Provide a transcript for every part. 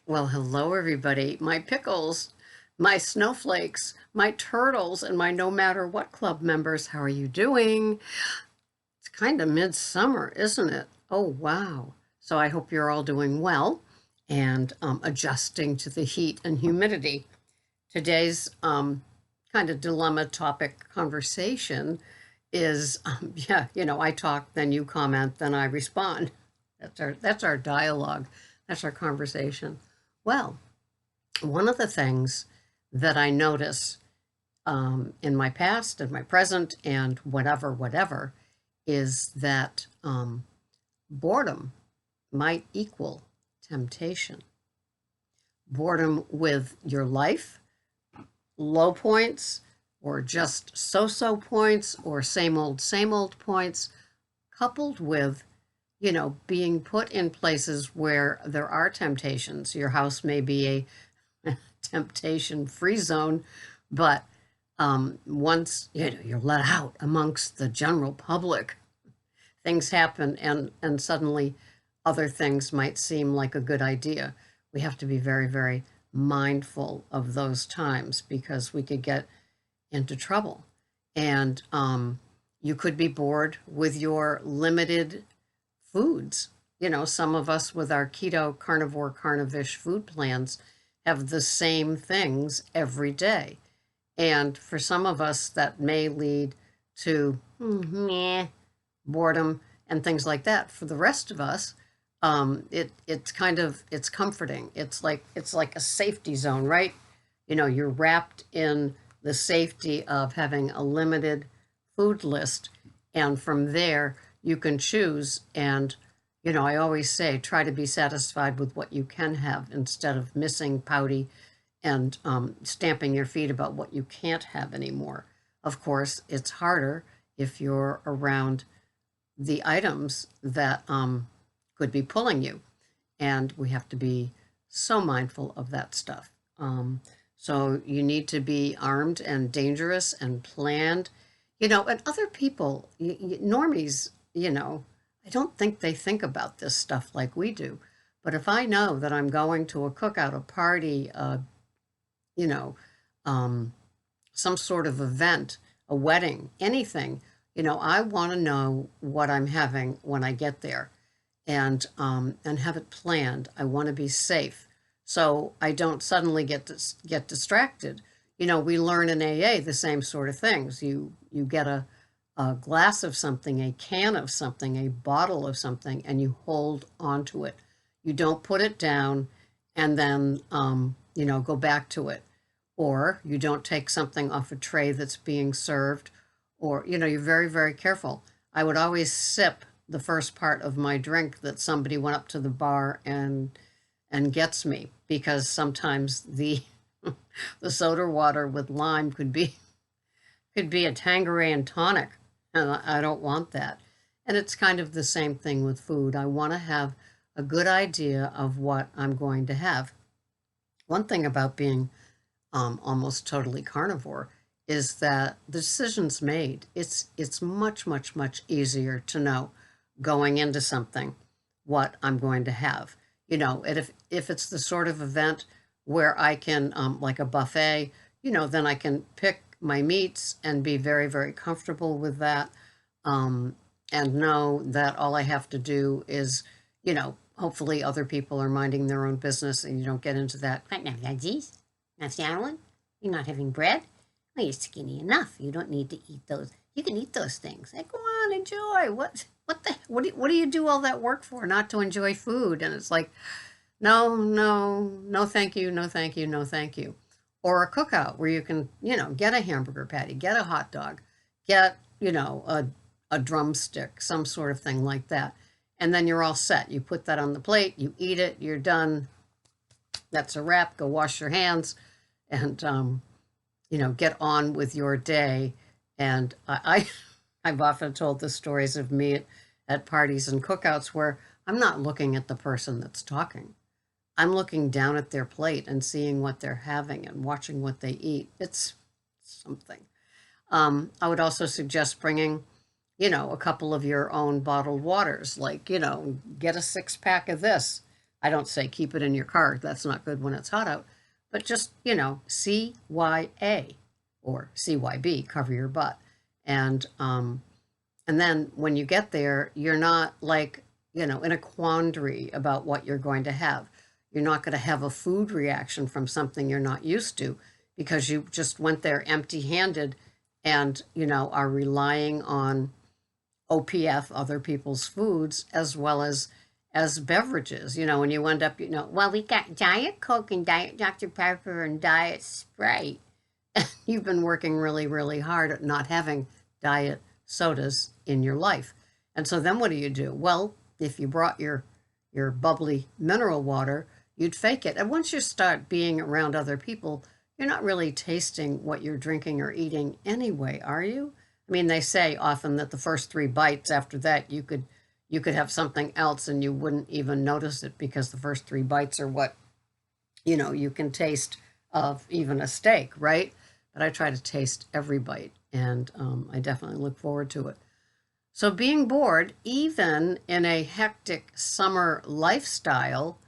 Well, hello, everybody. My pickles, my snowflakes, my turtles, and my no matter what club members. How are you doing? It's kind of midsummer, isn't it? Oh, wow. So I hope you're all doing well and adjusting to the heat and humidity. Today's kind of dilemma topic conversation is, I talk, then you comment, then I respond. That's our dialogue. That's our conversation. Well, one of the things that I notice in my past and my present and whatever is that boredom might equal temptation. Boredom with your life, low points, or just so points, or same old points, coupled with being put in places where there are temptations. Your house may be a temptation free zone, but once you're let out amongst the general public, things happen, and suddenly other things might seem like a good idea. We have to be very, very mindful of those times because we could get into trouble. And you could be bored with your limited foods. Some of us with our keto, carnivore, carnivish food plans have the same things every day. And for some of us, that may lead to meh, boredom and things like that. For the rest of us, it's comforting. It's like a safety zone, right? You're wrapped in the safety of having a limited food list, and from there you can choose. And I always say, try to be satisfied with what you can have instead of missing, pouty, and stamping your feet about what you can't have anymore. Of course, it's harder if you're around the items that could be pulling you, and we have to be so mindful of that stuff. So you need to be armed and dangerous and planned, and other people, normies, I don't think they think about this stuff like we do. But if I know that I'm going to a cookout, a party, you know, um, some sort of event, a wedding, anything, I want to know what I'm having when I get there, and have it planned. I want to be safe, so I don't suddenly get distracted. We learn in AA the same sort of things. You get a glass of something, a can of something, a bottle of something, and you hold onto it. You don't put it down and then go back to it, or you don't take something off a tray that's being served, or you're very, very careful. I would always sip the first part of my drink that somebody went up to the bar and gets me, because sometimes the the soda water with lime could be a Tanqueray and tonic, and I don't want that. And it's kind of the same thing with food. I want to have a good idea of what I'm going to have. One thing about being almost totally carnivore is that the decision's made. It's much, much, much easier to know going into something what I'm going to have. And if it's the sort of event where I can, like a buffet, then I can pick my meats and be very, very comfortable with that, and know that all I have to do is, hopefully other people are minding their own business and you don't get into that. Right now, veggies, not salad. You're not having bread. Well, you're skinny enough. You don't need to eat those. You can eat those things. Hey, go on, enjoy. What do you do all that work for? Not to enjoy food? And it's like, no, no, no, thank you, no, thank you, no, thank you. Or a cookout where you can, get a hamburger patty, get a hot dog, get, a drumstick, some sort of thing like that. And then you're all set. You put that on the plate, you eat it, you're done. That's a wrap. Go wash your hands and, get on with your day. And I've often told the stories of me at parties and cookouts where I'm not looking at the person that's talking. I'm looking down at their plate and seeing what they're having and watching what they eat. It's something. I would also suggest bringing, a couple of your own bottled waters, like, get a 6-pack of this. I don't say keep it in your car. That's not good when it's hot out. But just, CYA or CYB, cover your butt. And then when you get there, you're not like, in a quandary about what you're going to have. You're not going to have a food reaction from something you're not used to because you just went there empty-handed and, are relying on OPF, other people's foods, as well as beverages, and you end up, well, we got Diet Coke and Diet Dr. Pepper and Diet Sprite. You've been working really, really hard at not having diet sodas in your life. And so then what do? Well, if you brought your bubbly mineral water, you'd fake it. And once you start being around other people, you're not really tasting what you're drinking or eating anyway, are you? I mean, they say often that the first 3 bites, after that, you could have something else and you wouldn't even notice it because the first 3 bites are what, you can taste of even a steak, right? But I try to taste every bite, and I definitely look forward to it. So being bored, even in a hectic summer lifestyle,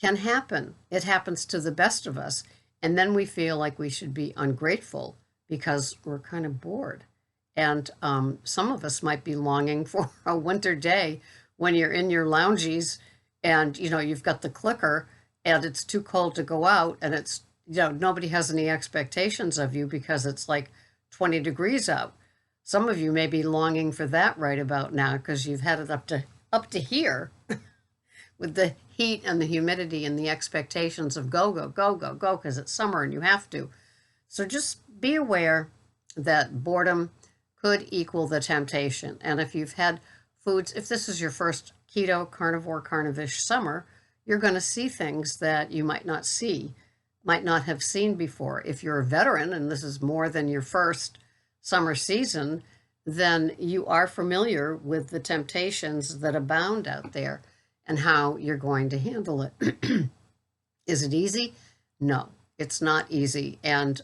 can happen. It happens to the best of us. And then we feel like we should be ungrateful because we're kind of bored. And some of us might be longing for a winter day when you're in your loungies and, you've got the clicker and it's too cold to go out and it's, nobody has any expectations of you because it's like 20 degrees out. Some of you may be longing for that right about now because you've had it up to here with the heat and the humidity and the expectations of go, go, go, go, go, because it's summer and you have to. So just be aware that boredom could equal the temptation. And if you've had foods, if this is your first keto, carnivore, carnivish summer, you're going to see things that you might not have seen before. If you're a veteran and this is more than your first summer season, then you are familiar with the temptations that abound out there and how you're going to handle it. Is it easy? No, it's not easy. And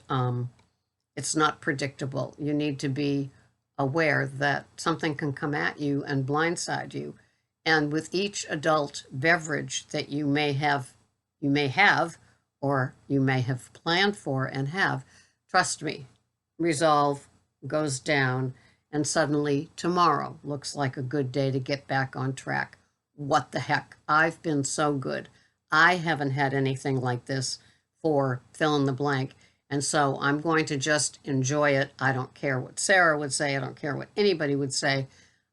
it's not predictable. You need to be aware that something can come at you and blindside you. And with each adult beverage that you may have, or you may have planned for and have, trust me, resolve goes down, and suddenly tomorrow looks like a good day to get back on track. What the heck? I've been so good. I haven't had anything like this for fill in the blank. And so I'm going to just enjoy it. I don't care what Sarah would say. I don't care what anybody would say.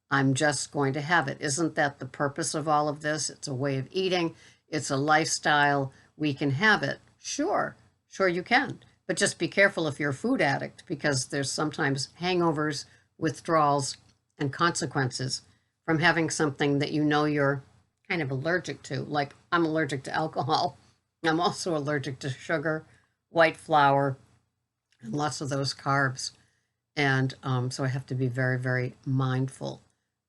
I'm just going to have it. Isn't that the purpose of all of this? It's a way of eating. It's a lifestyle. We can have it. Sure you can. But just be careful if you're a food addict because there's sometimes hangovers, withdrawals, and consequences from having something that you're kind of allergic to. Like I'm allergic to alcohol. I'm also allergic to sugar, white flour, and lots of those carbs. And so I have to be very, very mindful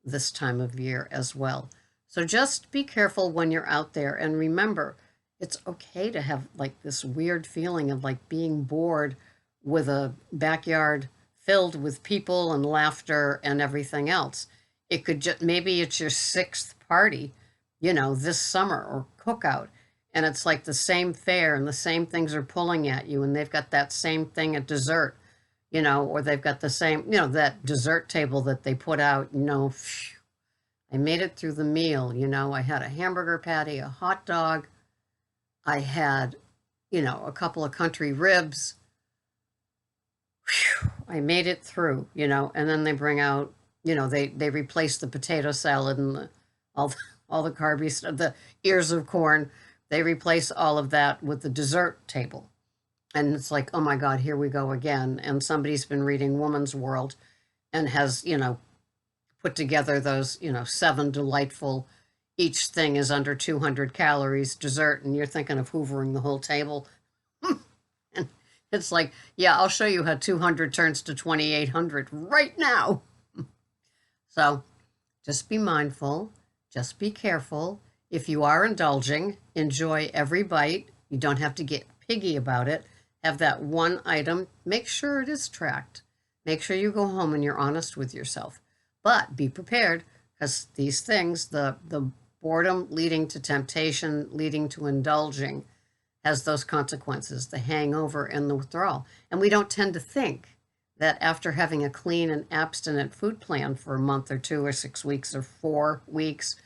this time of year as well. So just be careful when you're out there. And remember, it's okay to have like this weird feeling of like being bored with a backyard filled with people and laughter and everything else. It could just, maybe it's your 6th party, this summer or cookout. And it's like the same fare and the same things are pulling at you. And they've got that same thing at dessert, or they've got the same, that dessert table that they put out, phew, I made it through the meal. I had a hamburger patty, a hot dog. I had, a couple of country ribs. Whew, I made it through, and then they bring out, they replace the potato salad and all the carby stuff, the ears of corn. They replace all of that with the dessert table. And it's like, oh my God, here we go again. And somebody's been reading Woman's World and has, put together those, 7 delightful, each thing is under 200 calories dessert. And you're thinking of hoovering the whole table. And it's like, yeah, I'll show you how 200 turns to 2,800 right now. So just be mindful, just be careful. If you are indulging, enjoy every bite. You don't have to get piggy about it. Have that one item. Make sure it is tracked. Make sure you go home and you're honest with yourself. But be prepared because these things, the boredom leading to temptation, leading to indulging, has those consequences, the hangover and the withdrawal. And we don't tend to think that after having a clean and abstinent food plan for a month or 2 or 6 weeks or 4 weeks,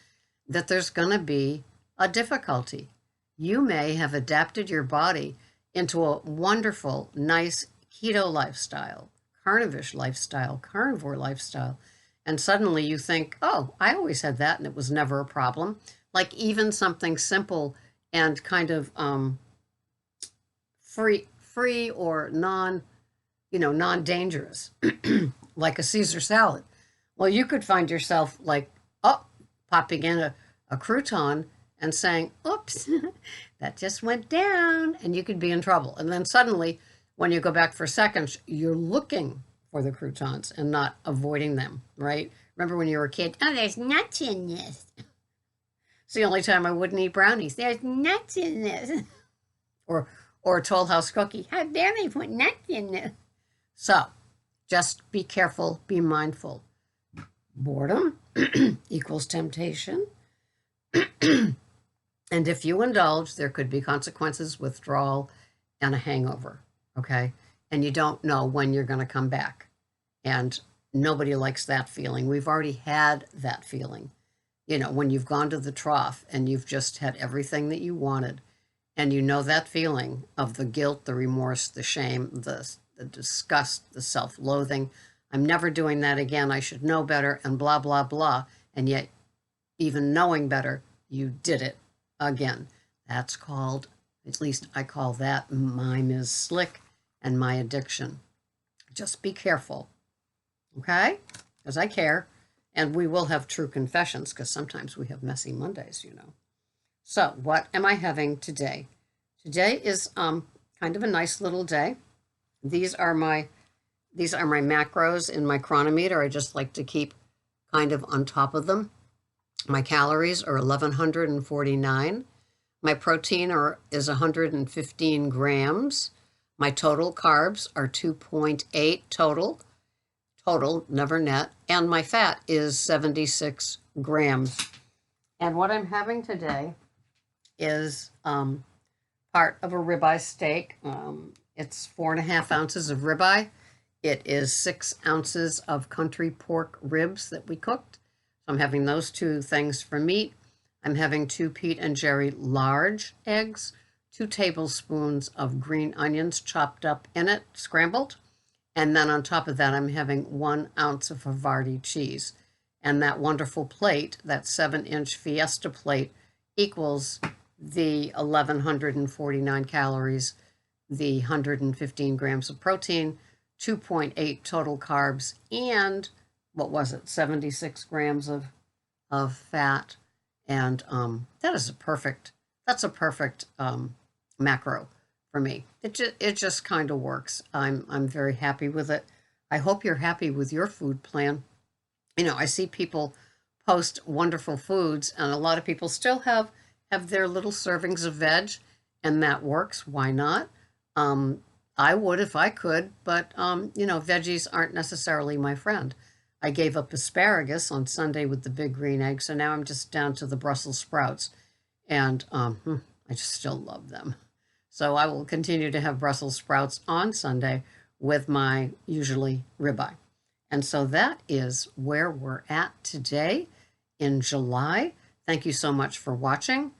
that there's going to be a difficulty. You may have adapted your body into a wonderful, nice keto lifestyle, carnivore lifestyle, and suddenly you think, oh, I always had that and it was never a problem. Like even something simple and kind of free or non-dangerous, like a Caesar salad. Well, you could find yourself like, popping in a crouton and saying, oops, that just went down, and you could be in trouble. And then suddenly, when you go back for seconds, you're looking for the croutons and not avoiding them, right? Remember when you were a kid? Oh, there's nuts in this. It's the only time I wouldn't eat brownies. There's nuts in this. Or a Toll House cookie. How dare they put nuts in this? So, just be careful, be mindful. Boredom equals temptation. And if you indulge, there could be consequences, withdrawal, and a hangover, okay? And you don't know when you're going to come back. And nobody likes that feeling. We've already had that feeling. You know, when you've gone to the trough and you've just had everything that you wanted, and you know that feeling of the guilt, the remorse, the shame, the disgust, the self-loathing. I'm never doing that again. I should know better, and blah, blah, blah. And yet, even knowing better, you did it again. That's called, at least I call that, my Ms. Slick and my addiction. Just be careful, okay? Because I care. And we will have true confessions, because sometimes we have messy Mondays, you know. So what am I having today? Today is kind of a nice little day. These are my macros in my chronometer. I just like to keep kind of on top of them. My calories are 1,149. My protein is 115 grams. My total carbs are 2.8 total, never net. And my fat is 76 grams. And what I'm having today is part of a ribeye steak. It's 4.5 ounces of ribeye. It is 6 ounces of country pork ribs that we cooked. So I'm having those 2 things for meat. I'm having 2 Pete and Jerry large eggs, 2 tablespoons of green onions chopped up in it, scrambled. And then on top of that, I'm having 1 ounce of Havarti cheese. And that wonderful plate, that 7-inch Fiesta plate, equals the 1,149 calories, the 115 grams of protein, 2.8 total carbs, and what was it, 76 grams of fat. And that's a perfect macro for me. It just kind of works. I'm very happy with it. I hope you're happy with your food plan. You know, I see people post wonderful foods, and a lot of people still have their little servings of veg, and that works. Why not? I would if I could, but veggies aren't necessarily my friend. I gave up asparagus on Sunday with the big green egg, so now I'm just down to the Brussels sprouts, and I just still love them. So I will continue to have Brussels sprouts on Sunday with my usually ribeye. And so that is where we're at today in July. Thank you so much for watching.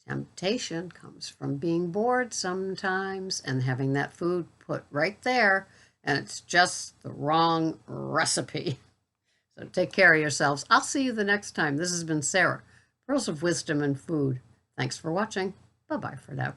Temptation comes from being bored sometimes and having that food put right there, and it's just the wrong recipe. So take care of yourselves. I'll see you the next time. This has been Sarah, Pearls of Wisdom and Food. Thanks for watching. Bye-bye for now.